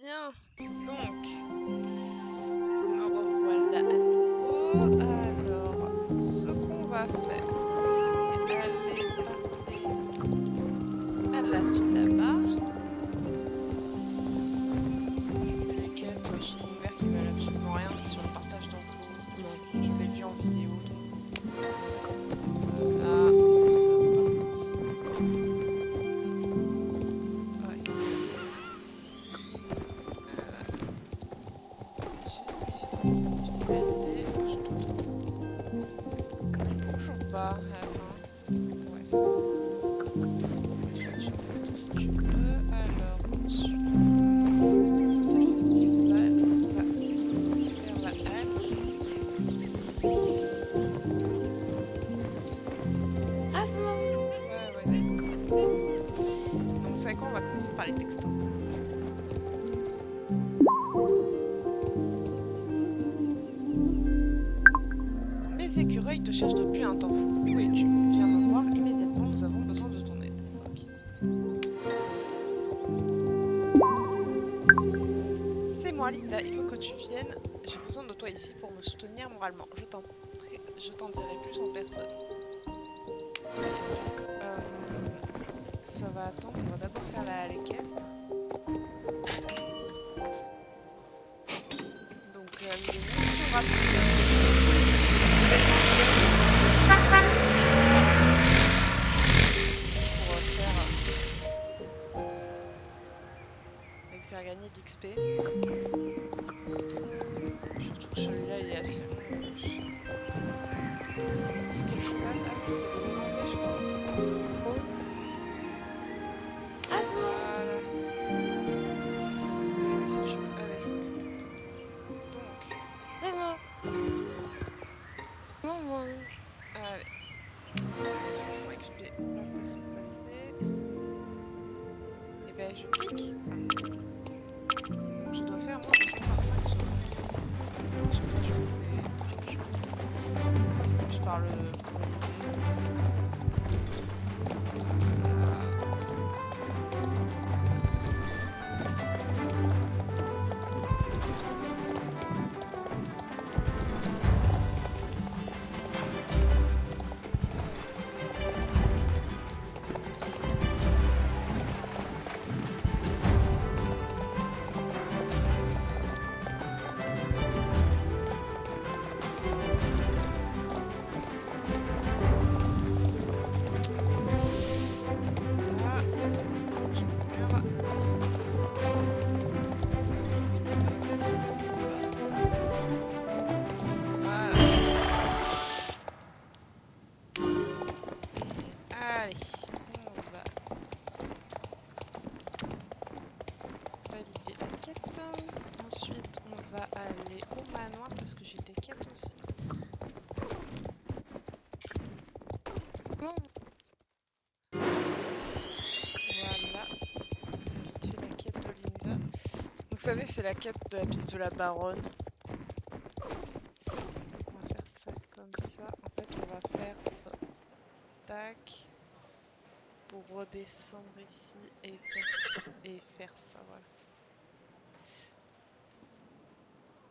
Bien, donc, me revoilà à nouveau. Alors, ce qu'on va faire, c'est aller parler à la fille là-bas. C'est les quêtes secondaires qui valent absolument rien, c'est sur le partage d'infos. Non, je l'ai vu en vidéo, donc là, ça passe. Ouais. J'ai validé, je dois toujours pas à la fin. Ouais, c'est tu restes si tu veux. Alors, ensuite, ça c'est le festival. On va vers la halle. Ouais, ouais, d'accord. Donc, vous savez quoi, on va commencer par les textos. Mes écureuils te cherchent depuis un temps fou. Où es-tu? Viens me voir immédiatement, nous avons besoin de ton aide. Ok. C'est moi, Linda, il faut que tu viennes. J'ai besoin de toi ici pour me soutenir moralement. Je t'en dirai plus en personne. Ok, donc, ça va attendre. On va d'abord faire la halle équestre. Donc, les missions rapides. Événementielles. C'est juste pour faire gagner d'XP. Surtout que celui-là, il est assez long en plus. C'est quel cheval? Ah oui, c'est le Hollandais, je crois. Voilà. Oui, c'est je... Allez. Donc, allez. 500 XP. Hop, c'est passé. Et ben, je clique. Donc, je dois faire moins de 125 secondes. Je sais pas, je vais... Si je parle là, c'est ce que je vais faire. Ça passe. Voilà. Allez, on va valider la quête. Ensuite, on va aller au manoir parce que j'ai des quêtes aussi. Voilà. Vite fait la quête de Linda. Donc, vous savez, c'est la quête de la piste de la Baronne. On va faire ça comme ça. En fait, on va faire tac pour redescendre ici et faire ça. Voilà.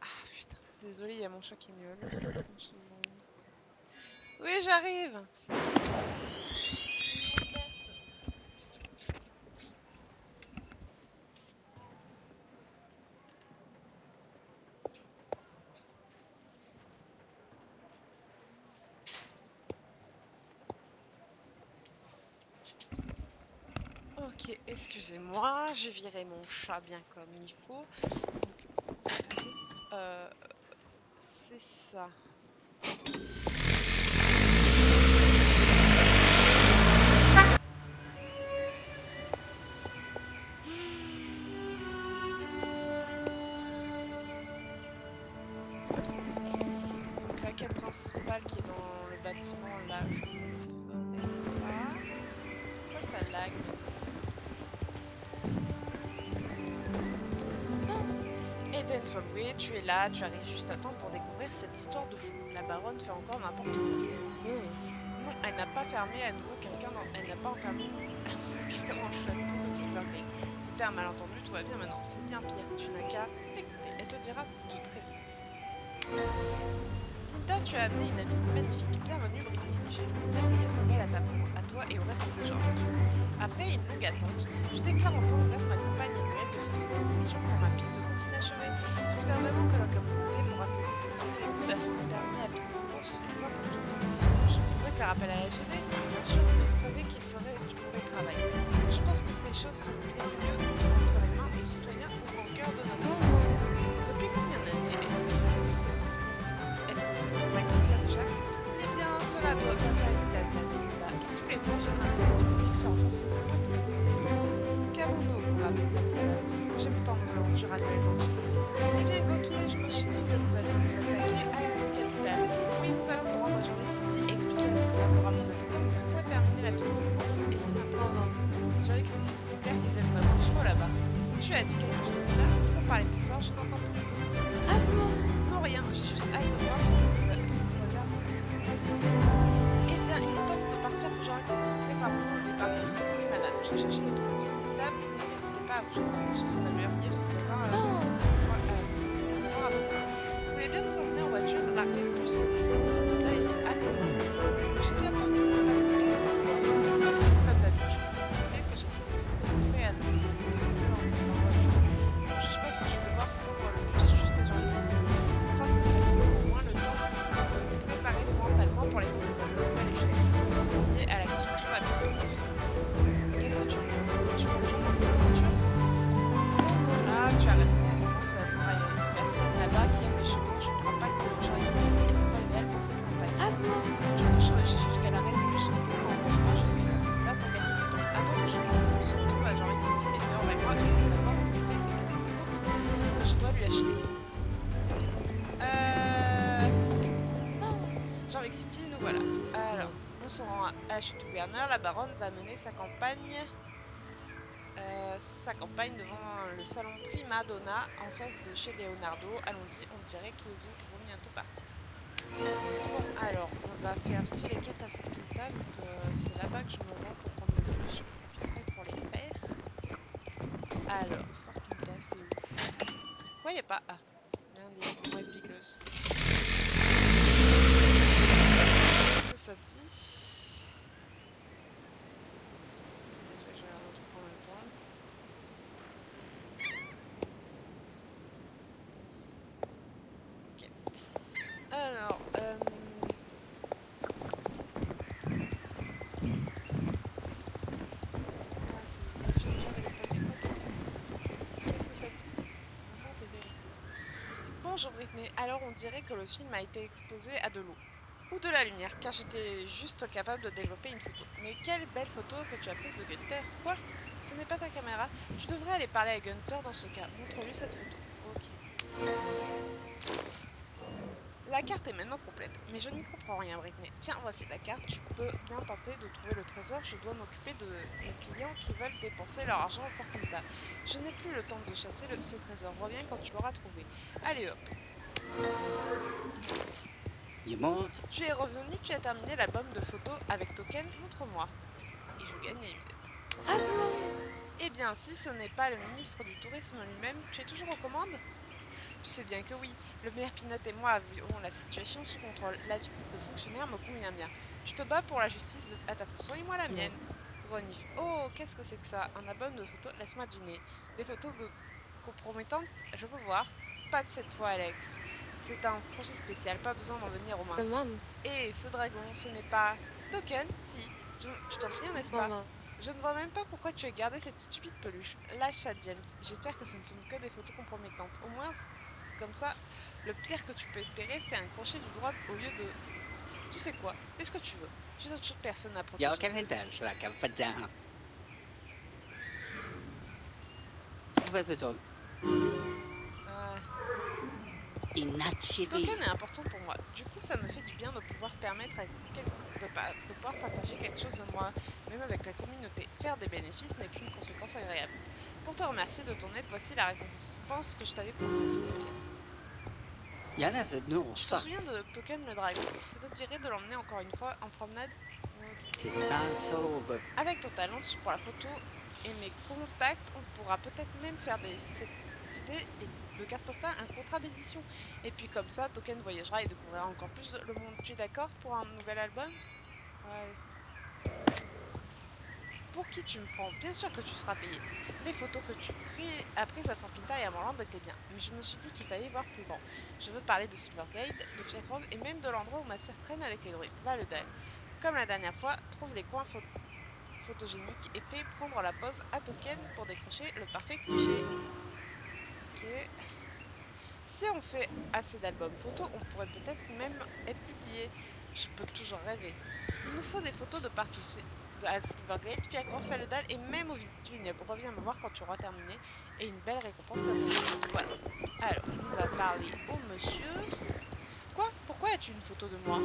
Ah putain, désolé, il y a mon chat qui miaule. 30 secondes. Oui, j'arrive. Ok, excusez-moi, j'ai viré mon chat bien comme il faut. Donc, c'est ça. Donc la quête principale qui est dans le bâtiment, là, je ne ferai pas. Pourquoi ça lag? Eden Solway, tu es là, tu arrives juste à temps pour découvrir cette histoire de fou. La baronne fait encore n'importe quoi. Non, elle n'a pas fermé à nouveau quelqu'un dans... Elle n'a pas enfermé à nouveau quelqu'un dans le château de Silverglade. C'est c'était un malentendu, tout va bien maintenant. C'est bien pire, tu n'as qu'à t'écouter. Elle te dira tout très vite. Linda, tu as amené une amie magnifique. Bienvenue, Britney. J'ai une merveilleuse nouvelle à toi et au reste de George. Après une longue attente, je déclare enfin ouverte ma campagne annuelle de sensibilisation pour ma piste de course inachevée. J'espère vraiment que la communauté pourra te saisonner les coups afin de terminer la piste de course une fois pour toutes. Je pourrais faire appel à la GD, bien sûr, mais vous savez qu'il faudrait du mauvais travail. Je pense que ces choses sont bien mieux entre les mains de citoyens ou au cœur de notre monde. Depuis combien d'années est-ce que vous faites comme ça déjà? Eh bien, cela doit bien faire une dizaine d'années, Linda, et tous les ans, j'ai l'intérêt du public sur renforcer ce point de qu'avons-nous au programme cette année? J'aime tant nos aventures annuellement toutes les années. Eh bien, Gauthier, je me suis dit que nous allions nous attaquer à la capitale. Oui, nous allons nous rendre à Jordan City et expliquer à ces adorables habitants pourquoi terminer la piste de course et si important. Jordan City, c'est clair qu'ils aiment vraiment les chevaux là-bas. Tu as dit quelque chose là? Tu peux parler plus fort, je n'entends plus le son. Ah, c'est moi. Non, rien, j'ai juste hâte de voir ce que vous avez réservé. Eh bien, il est temps de partir pour Jordan City. Préparons le départ de notre oui, madame. Je cherche le tour. Là, n'hésitez pas à vous joindre. Ce serait merveilleux de vous savoir à vos côtés. Vous voulez bien nous emmener en voiture? L'arrêt de bus là, il est assez loin. J'ai bien peur qu'il ne passe une casse. Comme d'habitude, c'est difficile que j'essaie de forcer le trait à nous. C'est mieux dans cette voiture. Je sais pas ce que je vais voir pour le bus jusqu'à Jordan City. Enfin, c'est facile au moins le temps de me préparer mentalement pour les conséquences de nouvelles échec liées à la construction de la piste de course. Qu'est-ce que tu en penses? Tu veux rejoindre dans cette voiture? Ah, tu as raison, au moment c'est la forêt. Il y a une personne là-bas qui aime les chevaux. Je ne crois pas que Jordan City est le point idéal pour cette campagne. Ah, c'est moi. Je peux changer jusqu'à l'arrêt du bus. On avancera jusqu'à là pour gagner du temps. Attends que je se retrouve à Jordan City, mais Théo et moi devons d'abord discuter des casse-croûtes que je dois lui acheter. Jordan City, nous voilà. Alors, nous serons à la chute du gouverneur. La baronne va mener sa campagne devant le salon Prima Donna en face de chez Leonardo. Allons-y, on dirait qu'ils vont bientôt partir. Bon, alors, on va faire vite les quêtes à Fortunta, donc c'est là-bas que je me rends pour prendre le bus. Je profiterai pour les faire. Alors, Fortunta, c'est où? Vous voyez pas? Ah, l'un des répliceuses. Qu'est-ce que ça dit? Je vais regarder un truc en même temps. Ok. Alors, qu'est-ce que ça dit? Bonjour Britney, alors on dirait que le film a été exposé à de l'eau. Ou de la lumière, car j'étais juste capable de développer une photo. Mais quelle belle photo que tu as prise de Gunther. Quoi? Ce n'est pas ta caméra? Tu devrais aller parler à Gunther dans ce cas. Montre-lui cette photo. Ok. La carte est maintenant complète, mais je n'y comprends rien, Britney. Tiens, voici la carte. Tu peux bien tenter de trouver le trésor. Je dois m'occuper de mes clients qui veulent dépenser leur argent au Fortunta. Je n'ai plus le temps de chasser ces trésors. Reviens quand tu l'auras trouvé. Allez hop. Tu es revenu, tu as terminé l'album de photos avec Token, montre-moi. Et je gagne les lunettes. Ah, c'est moi. Eh bien, si ce n'est pas le ministre du Tourisme lui-même, tu es toujours aux commandes? Tu sais bien que oui. Le maire Pinot et moi avons la situation sous contrôle. La vie de fonctionnaire me convient bien. Tu te bats pour la justice à ta façon et moi la mienne. Renif. Oh, qu'est-ce que c'est que ça? Un album de photos? Laisse-moi deviner. Des photos compromettantes? Je peux voir. Pas de cette fois, Alex. C'est un projet spécial, pas besoin d'en venir aux mains. Maman. Et ce dragon, ce n'est pas... Token? Si. Tu t'en souviens, n'est-ce pas? Maman. Je ne vois même pas pourquoi tu as gardé cette stupide peluche. Lâche ça, James. J'espère que ce ne sont que des photos compromettantes. Au moins, comme ça, le pire que tu peux espérer, c'est un crochet du droit au lieu de... Tu sais quoi? Fais ce que tu veux. Je n'ai toujours personne à protéger. Jag kan inte ens räcka för den. Varför så? Token est important pour moi. Du coup, ça me fait du bien de pouvoir permettre à de pouvoir partager quelque chose de moi, même avec la communauté. Faire des bénéfices n'est qu'une conséquence agréable. Pour te remercier de ton aide, voici la récompense que je t'avais promise. Jag läste Je me souviens de Token le dragon. Ça te dirait de l'emmener encore une fois en promenade? Titta så. Avec ton talent pour la photo, et mes contacts, on pourra peut-être même faire cette idée de carte postale un contrat d'édition. Et puis comme ça, Token voyagera et découvrira encore plus le monde. Tu es d'accord pour un nouvel album? Ouais. Pour qui tu me prends? Bien sûr que tu seras payé. Les photos que tu as prises à Fort Pinta et à Morland étaient bien, mais je me suis dit qu'il fallait voir plus grand. Je veux parler de Silverglade, de Fiacrov et même de l'endroit où ma sœur traîne avec les druides, Valedale. Comme la dernière fois, trouve les coins photogénique et fait prendre la pose à Token pour décrocher le parfait cliché. Ok. Si on fait assez d'albums photos, on pourrait peut-être même être publié. Je peux toujours rêver. Il nous faut des photos de partout. À Silverglade, Fiacre, Felledal et même au vignoble. Reviens me voir quand tu auras terminé et une belle récompense t'attend. Voilà. Alors, on va parler au monsieur. Quoi? Pourquoi as-tu une photo de moi?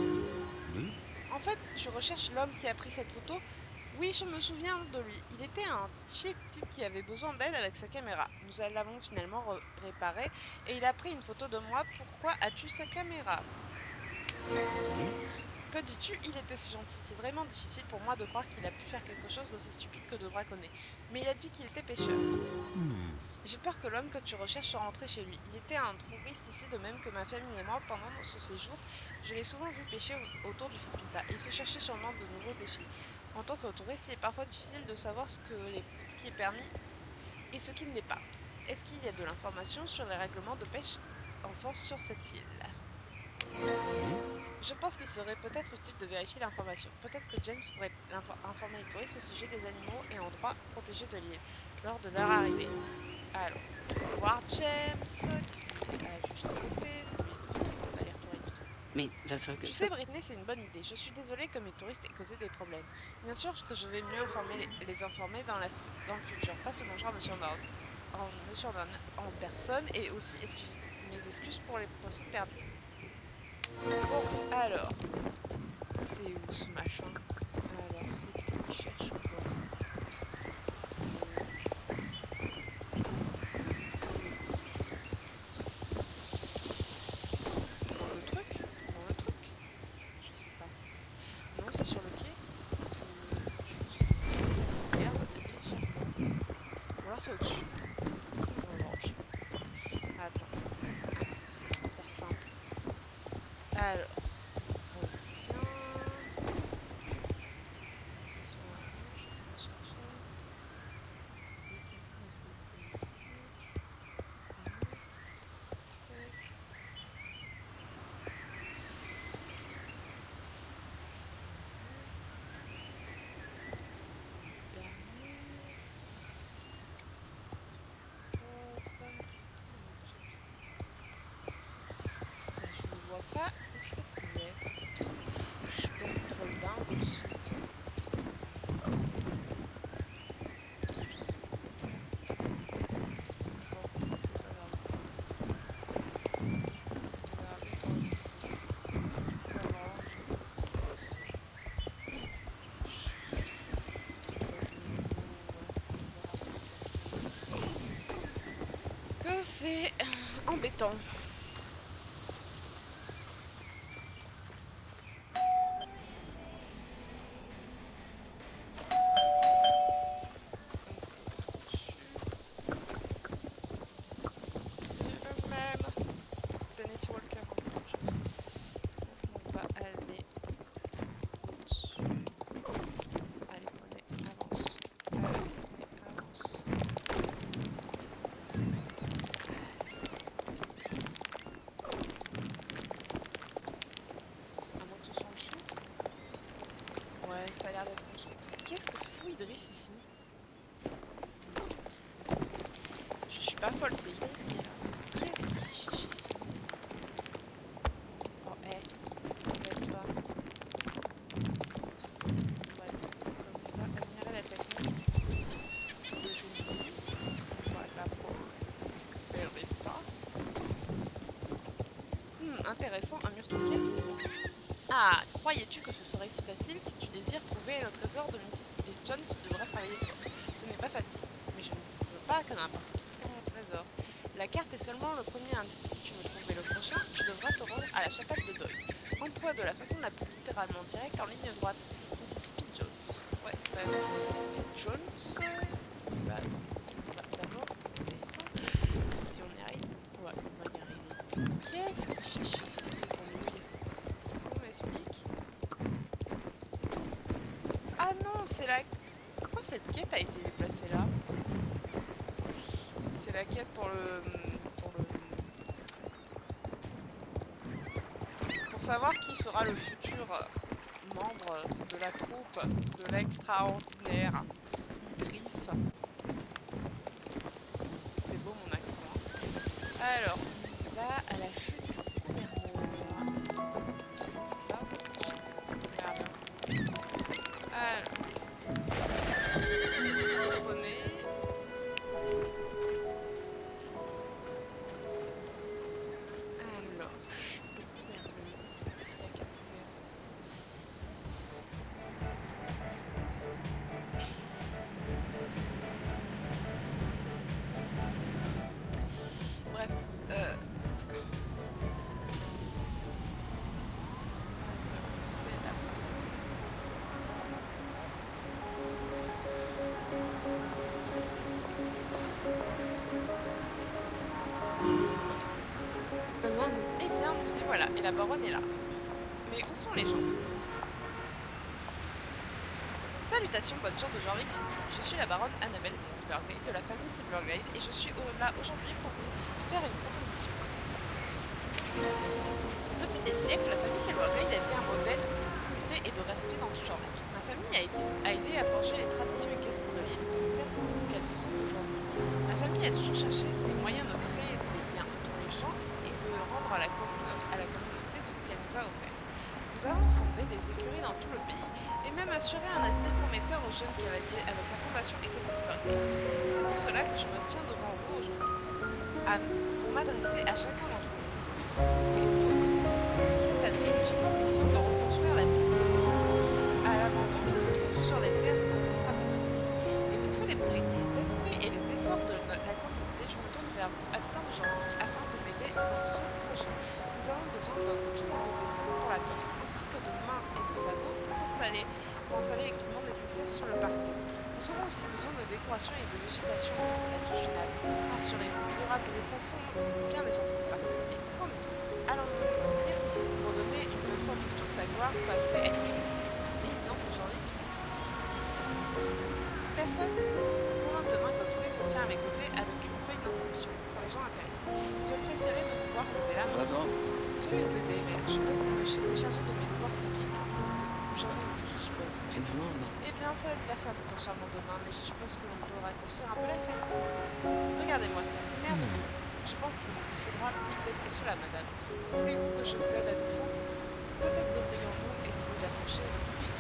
En fait, tu recherches l'homme qui a pris cette photo? Oui, je me souviens de lui. Il était un chic type qui avait besoin d'aide avec sa caméra. Nous l'avons finalement réparé et il a pris une photo de moi. Pourquoi as-tu sa caméra? Que dis-tu? Il était si gentil. C'est vraiment difficile pour moi de croire qu'il a pu faire quelque chose d'aussi stupide que de braconner. Mais il a dit qu'il était pêcheur. J'ai peur que l'homme que tu recherches soit rentré chez lui. Il était un touriste ici, de même que ma famille et moi pendant ce séjour. Je l'ai souvent vu pêcher autour du Fort Pinta. Il se cherchait sûrement de nouveaux défis. En tant que touriste, il est parfois difficile de savoir ce qui est permis et ce qui ne l'est pas. Est-ce qu'il y a de l'information sur les règlements de pêche en force sur cette île? Je pense qu'il serait peut-être utile de vérifier l'information. Peut-être que James pourrait informer les touristes au sujet des animaux et endroits protégés de l'île lors de leur arrivée. Alors, on va voir James qui a juste coupé, ça lui fait beaucoup d'aller-retour inutile. Mais la seule Tu ça. sais, Britney, c'est une bonne idée. Je suis désolée que mes touristes aient causé des problèmes. Bien sûr que je vais mieux les informer dans le futur. Pas seulement genre Monsieur en personne et aussi mes excuses pour les poissons perdus. Bon, alors, c'est où ce machin? Alors, c'est qui cherche quoi? C'est c'est dans le truc? C'est dans le truc? Je sais pas. Non, c'est sur le quai? C'est une herbe de l'île Cherbourg. Ou alors c'est au-dessus. En revanche. Attends, on va faire simple. Alors, on revient. Session orange, on va chercher. Et on sait ici. Voilà. Tac. Dernier. Hop. Je ne vois pas où ça peut être. Je suis peut-être trop dingue aussi. Je sais pas. Bon, c'est pas grave. On va regarder ça. Orange aussi. Ça doit être au niveau. Ouais, on verra après. Que c'est embêtant. Donc on va dessus. Et le même. Tennessee Walker en rouge. Donc on va aller au-dessus. Allez, poney, avance. Allez, poney, avance. À moins que ce soit en dessous. Ouais, ça a l'air d'être en dessous. Qu'est-ce que fout Idriss ici? Je m'explique. Je suis pas folle, c'est Idriss qui est là. Qu'est-ce qu'il cherche ici? Oh, t'embête pas. On va descendre comme ça. Admirez la technique. Le génie. Voilà, pour récupérer pas. Intéressant, un mur toqué. Ah, croyais-tu que ce serait si facile? Si tu désires trouver le trésor de Mississippi Jones, tu devrais travailler fort. Ce n'est pas facile, mais je ne veux pas que n'importe qui trouve mon trésor. La carte est seulement le premier indice. Si tu veux trouver le prochain, tu devras te rendre à la chapelle de Doyle. Rends-toi de la façon la plus littéralement directe en ligne droite. Mississippi Jones. Ouais, bah Mississippi Jones. Qu'est-ce qui fiche ici cette ennui? On m'explique. Ah non, c'est la... Pourquoi cette quête a été placée là? C'est la quête pour le... Pour savoir qui sera le futur membre de la troupe de l'extraordinaire Idriss. C'est beau mon accent. Alors, on va à la chute du gouverneur. C'est ça? Merde. Alors, prenez. Alors, chute du gouverneur. Ici, la carte ouverte. Bref, c'est là. Eh bien, nous y voilà, et la baronne est là. Mais où sont les gens? Salutations, bonne journée de Jorvik City. Je suis la baronne Annabelle Silverglade de la famille Silverglade et je suis là aujourd'hui pour vous faire une proposition. Depuis des siècles, la famille Silverglade a été un modèle de dignité et de respect dans tout Jorvik. Ma famille a aidé à forger les traditions équestres de l'île pour faire ce qu'elles sont aujourd'hui. Ma famille a toujours cherché des moyens de créer des liens entre les gens et de rendre à la communauté tout ce qu'elle nous a offert. Nous avons fondé des écuries dans tout le pays et même assuré un avenir prometteur aux jeunes cavaliers avec la fondation Équestre Silverglade. C'est pour cela que je me tiens devant vous aujourd'hui, pour m'adresser à chacun d'entre vous. Et vous aussi. Cette année, j'ai pour mission de reconstruire la piste de course à l'abandon qui se trouve sur les terres ancestrales de ma famille. Et pour célébrer l'esprit et les efforts de la communauté, je me tourne vers vous, habitants de Jorvik, afin de m'aider dans ce projet. Nous avons besoin d'un tour de dessin pour la piste, ainsi que de mains et de sabots pour installer l'équipement nécessaire sur le parcours. Nous aurons aussi besoin de décoration et de végétation pour la touche finale. Rassurez-vous, il y aura de façon bien de participer comme nous. Allons-nous nous unir pour donner une fois pour tous sa gloire passée à une course évidente de Jorvik? Personne probablement d'autrui se tient à mes côtés avec une feuille d'inscription pour les gens intéressés. J'apprécierais de pouvoir lever la main. Je vais les aider, mais je peux m'empêcher de charger de mes devoirs civiques. J'en ai deux, je suppose. Eh bien, ça va être personne potentiellement demain, mais je suppose que l'on peut raccourcir un peu la fête. Regardez-moi ça, c'est merveilleux. Je pense qu'il vous faudra plus d'aide que cela, madame. Voulez-vous que je vous aide à descendre? Peut-être devrions-nous essayer d'approcher le public.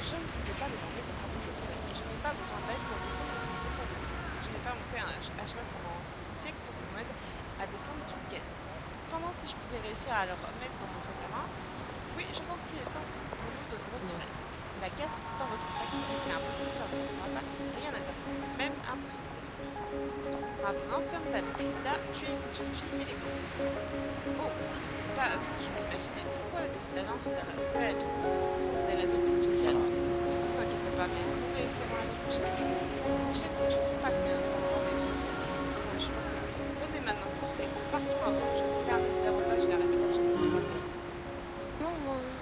Je ne vous ai pas demandé votre avis de toilette. Je n'ai pas besoin d'aide pour descendre de ce secteur de tour. Je n'ai pas monté à cheval pendant un siècle pour qu'on m'aide à descendre d'une caisse. Cependant, si je pouvais réussir à le remettre dans mon sac à main, oui, je pense qu'il est temps pour nous de nous retirer. La caisse dans votre sac, c'est impossible, ça ne vous fera pas. Rien n'est impossible, même impossible. Maintenant, ferme ta bouche. Là, tu es une jeune fille élégante. Oh, c'est pas ce que je m'imaginais. Pourquoi décider d'avancer à la piste? C'était la début du dialogue. Ne vous inquiétez pas, mais nous réussirons l'année prochaine. Je ne sais pas combien de temps on va je venez maintenant, partons avant que je ne perdisse davantage la réputation de Silverglade.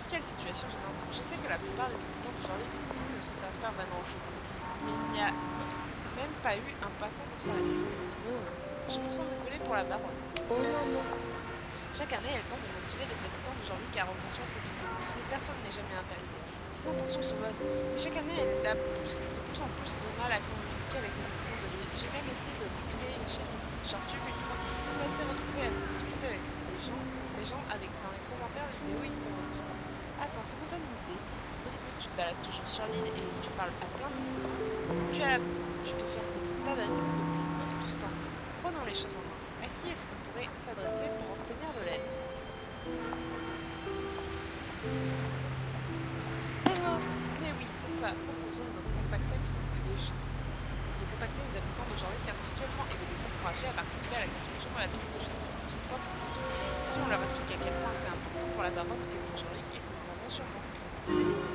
Quelle situation gênante. Je sais que la plupart des habitants de Jorvik City ne s'intéressent pas vraiment au jeu, mais il n'y a même pas eu un passant pour s'arrêter. Je me sens désolée pour la baronne. Chaque année, elle tente de motiver les habitants de Jorvik à reconstruire ses bisounours, mais personne n'est jamais intéressé. Ses intentions sont bonnes, mais chaque année, elle a de plus en plus de mal à communiquer avec les habitants de l'île. J'ai même essayé de créer une chaîne YouTube une fois, où elle s'est retrouvée à se disputer avec les gens dans les commentaires des vidéos historiques. Attends, ça me donne une idée. Brittany, tu te balades toujours sur l'île et tu parles à plein de monde. Tu te fais des tas d'amis depuis tout ce temps. Prenons les choses en main. À qui est-ce qu'on pourrait s'adresser pour obtenir de l'aide? Mais oui, c'est ça. Proposons de contacter les habitants de Jorvik individuellement et de les encourager à participer à la construction de la piste de jeu. C'est une fois pour toutes. Si on leur explique à quel point c'est important pour la baronne et pour Jorvik et que nous l'avons sûrement, c'est décidé.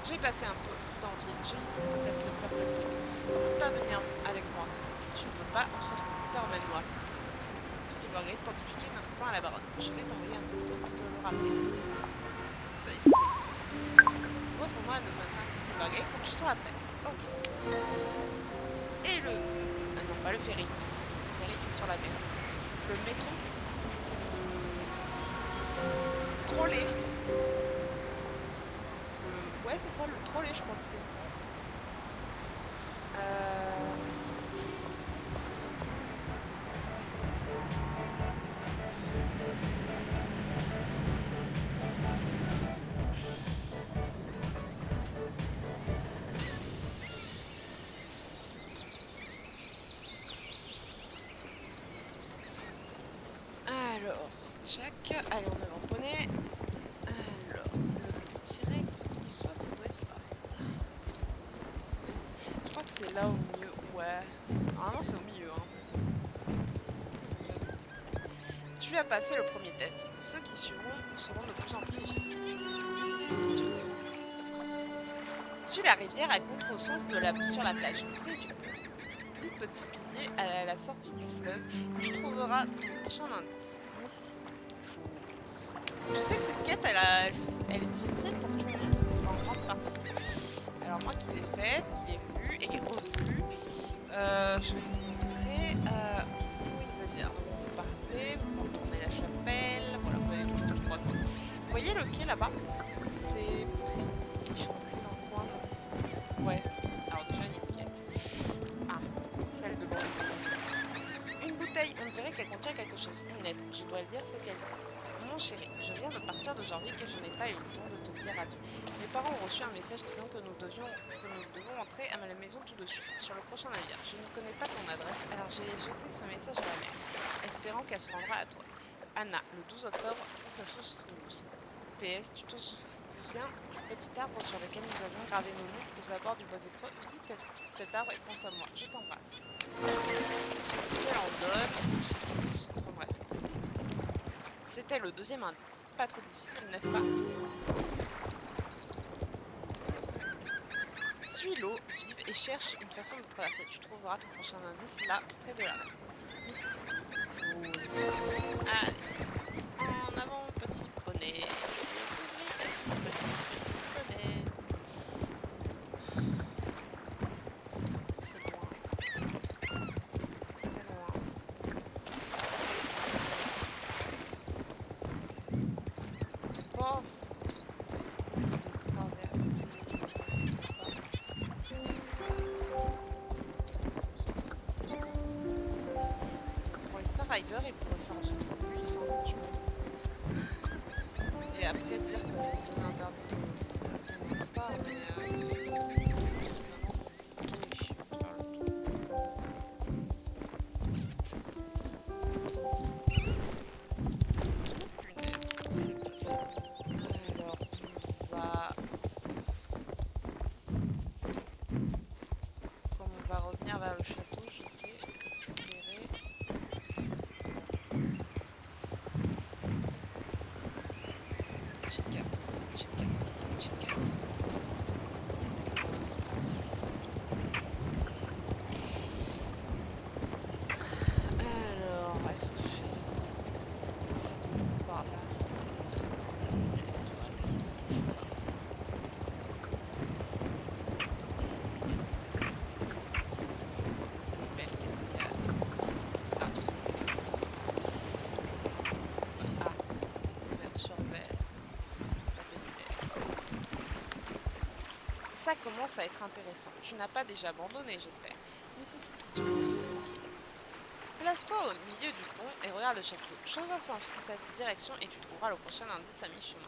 J'ai passé un peu dans l'île, je liserai peut-être le peuple bleu. N'hésite pas à venir avec moi. Si tu ne veux pas, on se retrouve plus tard, emmène-moi. Silvergate pour expliquer notre plan à la baronne. Je vais t'envoyer un texto pour te le rappeler. Ça y est, c'est fait. Retrouve-moi à Silvergate quand tu seras prête. Ok. Et le... Ah non, pas le ferry. Le ferry, c'est sur la mer. Le métro. Trolley. Ouais, c'est ça, le trolley, je crois que c'est. Alors, check. Allez, on est en poney. Alors, le plus direct qui soit, ça doit être là. Je crois que c'est là au milieu. Ouais. Normalement, c'est au milieu. Hein. Tu as passé le premier test. Ceux qui suivront seront de plus en plus difficiles. Mississippi Jones. Suis la rivière à contresens sur la plage, près du plus petit pilier à la sortie du fleuve. Tu trouveras ton prochain indice. Mississippi Falls. Je sais que cette quête, elle est difficile pour tout le monde, enfin, en grande partie. Alors moi qui l'ai faite, qui l'ai vue et revue, je vais vous montrer où il veut dire. Donc vous partez, vous retournez la chapelle, voilà, vous allez tout droit. Vous voyez le quai là-bas? C'est près d'ici, je crois que c'est dans le coin. Ouais, alors déjà il y a une quête. Ah, celle de l'eau. Une bouteille, on dirait qu'elle contient quelque chose. Une lettre, je dois le lire ce qu'elle dit. Mon chéri, je viens de partir de Jorvik et je n'ai pas eu le temps de te dire adieu. Mes parents ont reçu un message disant que nous devons entrer à la maison tout de suite, sur le prochain navire. Je ne connais pas ton adresse, alors j'ai jeté ce message à la mer, espérant qu'elle se rendra à toi. Anna, le 12 octobre 1972. PS, tu te souviens du petit arbre sur lequel nous avions gravé nos noms aux abords du bois creux? Visite cet arbre et pense à moi. Je t'embrasse. Si elle en donne, enfin bref. C'était le deuxième indice. Pas trop difficile, n'est-ce pas? Suis l'eau vive et cherche une façon de traverser. Tu trouveras ton prochain indice là, près de la mer. Mississippi. Allez, en avant, petit poney. C'est loin. C'est très loin. Bon. De traverser. Pour les Star Rider, ils pourraient faire en sorte que lui s'en tu vois. Et après dire que c'était interdit de Star, mais vers le château, je vais récupérer ça. Chica, chica, chica. Alors, est-ce que j'ai... C'est par là. Ça commence à être intéressant. Tu n'as pas déjà abandonné, j'espère. Mississippi Jones. Place-toi au milieu du pont et regarde le château. Chevauche en cette direction et tu trouveras le prochain indice à mi-chemin.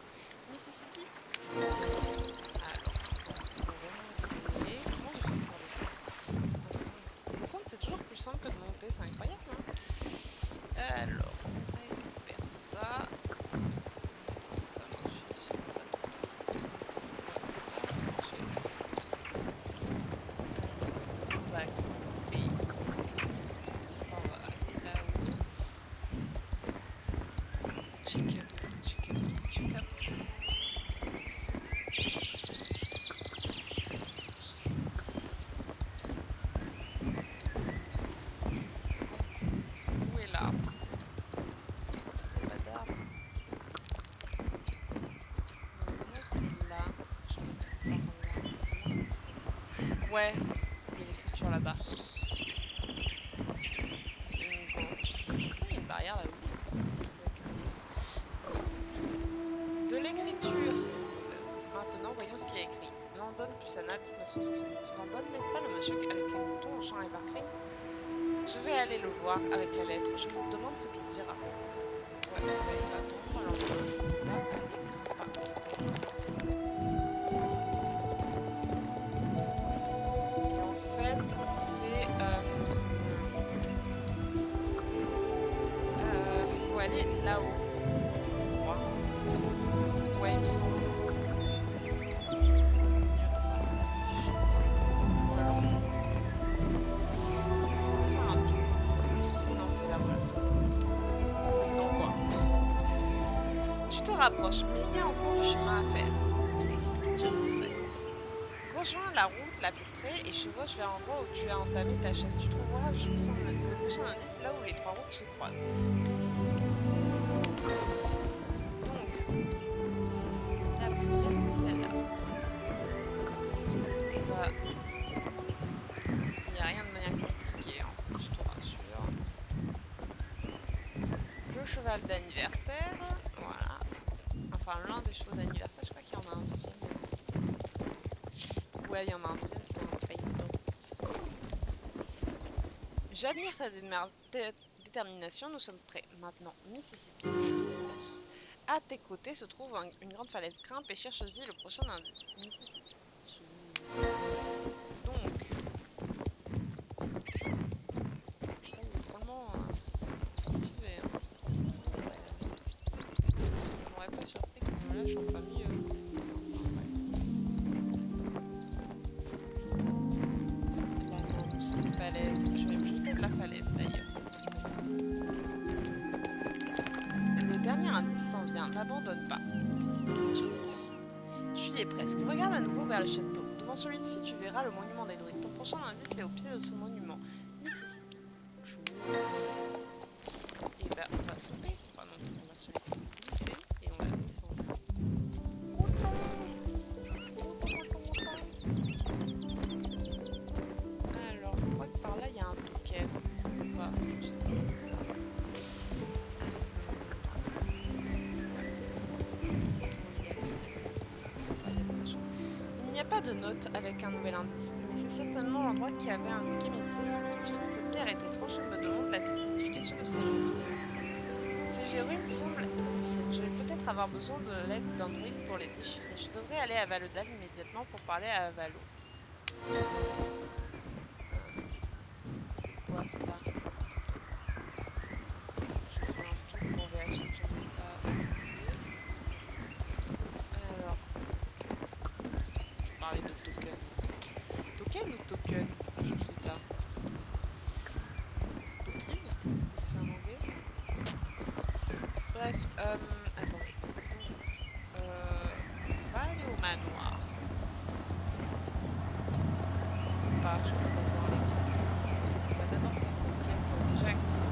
Mississippi. Alors, comment je fais pour descendre? Descendre, c'est toujours plus simple que de monter, c'est incroyable, hein? Alors, on va faire ça. Où est l'arbre? Ouais, il y a l'écriture là-bas. Bon. Il y a une barrière là-haut. De l'écriture. Maintenant, voyons ce qui est écrit. Landon plus Anna, 1971. Landon, n'est-ce pas le monsieur avec les moutons au champ Evergreen? Je vais aller le voir avec la lettre. Je me demande ce qu'il dira. Ouais, il va attendre Landon. Là, elle écrira. Et en fait, c'est... faut aller là-haut. Ouais, il me semble. Rapproche, mais il y a encore du chemin à faire. Mississippi Jones, d'accord. Rejoins la route la plus près et chevauche vers l'endroit où tu as entamé ta chasse. Tu trouveras le prochain indice là où les trois routes se croisent. Mississippi. Donc, la plus près c'est celle-là. Bah, il n'y a rien de manière compliquée, hein, je te rassure. Le cheval d'anniversaire, voilà. Enfin, l'un des chevaux d'anniversaire, je crois qu'il y en a un deuxième. Ouais, il y en a un deuxième, c'est un Phaetos. J'admire ta détermination, nous sommes prêts. Maintenant, Mississippi, je pense. À tes côtés se trouve une grande falaise. Grimpe et cherche-y le prochain indice. Mississippi. Donc, je crois qu'il est vraiment motivé. Hein. Ça m'aurait pas surpris qu'il me lâche en famille. Falaise. Je vais me jeter de la falaise d'ailleurs. Le dernier indice s'en vient, n'abandonne pas. Mississippi Jones. Tu y es presque. Regarde à nouveau vers le château. Devant celui-ci, tu verras le monument des druides. Ton prochain indice est au pied de ce monument. Mississippi Jones. Et bah, on va sauter. Enfin non, on va se laisser glisser et on va descendre. Alors, je crois que par là, il y a un token. Enfin, il n'y a pas de note avec un nouvel indice, mais c'est certainement l'endroit qui avait indiqué Mississippi Jones. Cette pierre était trop chaude, me demande la signification de ces ruines. Ces ruines semblent très anciennes. Je vais peut-être avoir besoin de l'aide d'un druide pour les déchiffrer. Je devrais aller à Valodal immédiatement pour parler à Valo. C'est quoi ça? Je fais un tour pour vérifier que je n'ai pas oublié. Alors, parler de token. Token ou token? Je sais pas. Token? C'est en anglais? Bref, attends. On va aller au manoir. Pas, je vais pas voir les quêtes. On va d'abord faire une quête déjà active.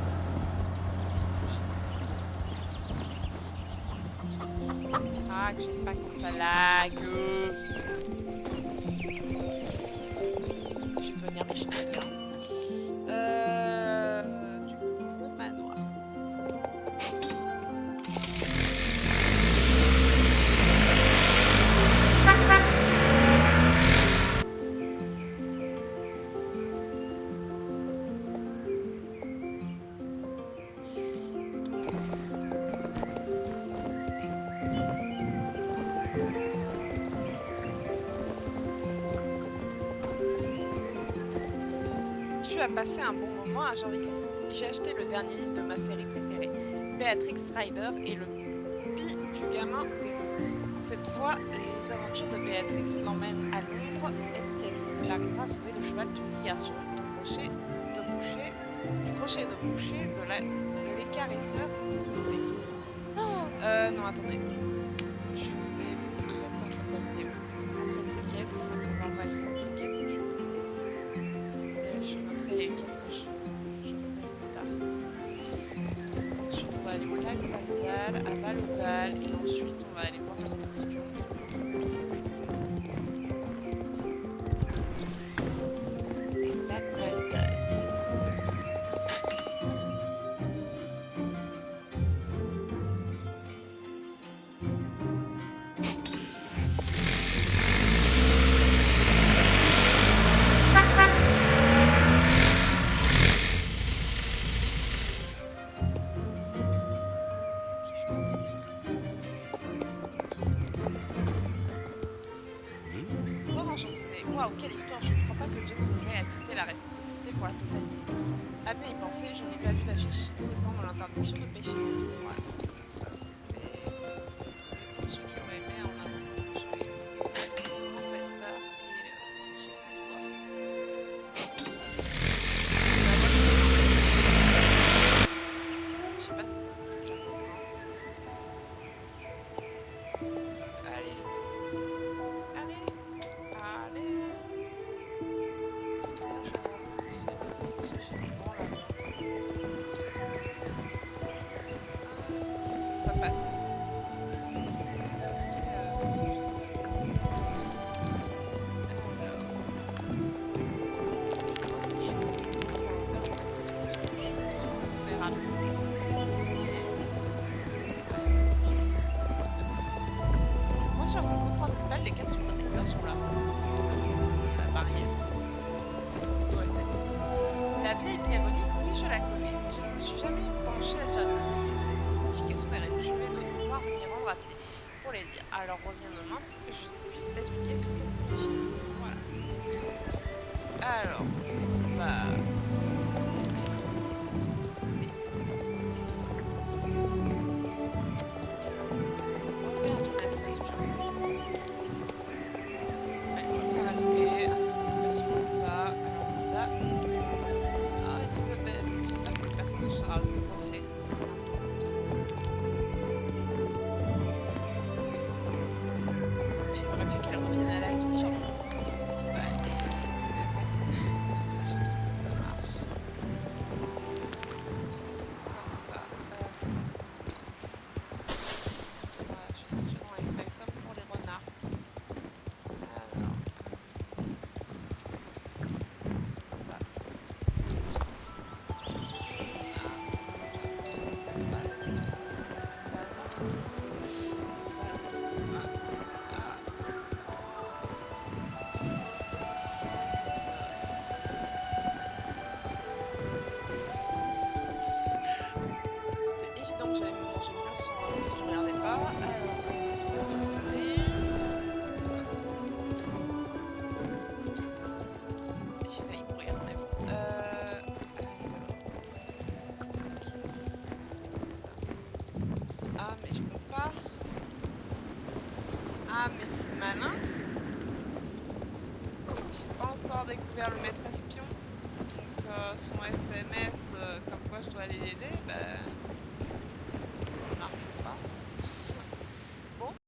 Ah, que j'aime pas que ça lag. Je vais devenir méchant. Du coup, le manoir. Tu as passé un bon moment à Jorvik City. J'ai acheté le dernier livre de ma série préférée, Beatrix Rider et le Pis du gamin des rues. Cette fois, les aventures de Béatrix l'emmènent à Londres. Est-ce qu'elle arrivera à sauver le cheval du petit garçon du crochet et de boucher de l'écarisseur qui sait. Non, attendez. Je vais arrêter en fait la vidéo. Après ces quêtes, on va envoyer ces quêtes. Je noterai les quêtes que je ferai plus tard. Ensuite, on va aller au lac Valodal, à Valodal, et ensuite, on va aller voir notre espion. Waouh, quelle histoire! Je ne crois pas que James aurait accepté la responsabilité pour la totalité. À bien y penser, je n'ai pas vu d'affiche traitant de l'interdiction de pêcher. Voilà. Ça, c'était pour ceux qui auraient aimé en avant. Je vais commencer à être tard et j'ai plus de voix. Je sais pas si ça dit que je commence. Allez. Allez. Allez. Ça passe. Moi sur le route principal, les 4 sont là. La barrière. Ouais, celle-ci. La vieille Véronique, oui, je la connais, mais je ne me suis jamais penchée sur la signification des règles. Je vais devoir m'y rendre à pied pour les dire. Alors reviens demain pour que je puisse t'expliquer ce qu'elle signifie. Voilà. Alors, bah... J'aimerais bien qu'elle revienne à la vie sur le principal. Surtout que ça marche. Comme ça. Voilà, je suis dans les feuilles comme pour les renards. Alors. Voilà. C'était évident que j'allais me manger le mur si je regardais pas. Alors, c'est pas ça. J'ai failli mourir, mais bon. C'est ça. Ah, mais je peux pas. Ah, mais c'est malin. J'ai pas encore découvert le maître espion. Donc, son SMS, comme quoi je dois aller l'aider, bah.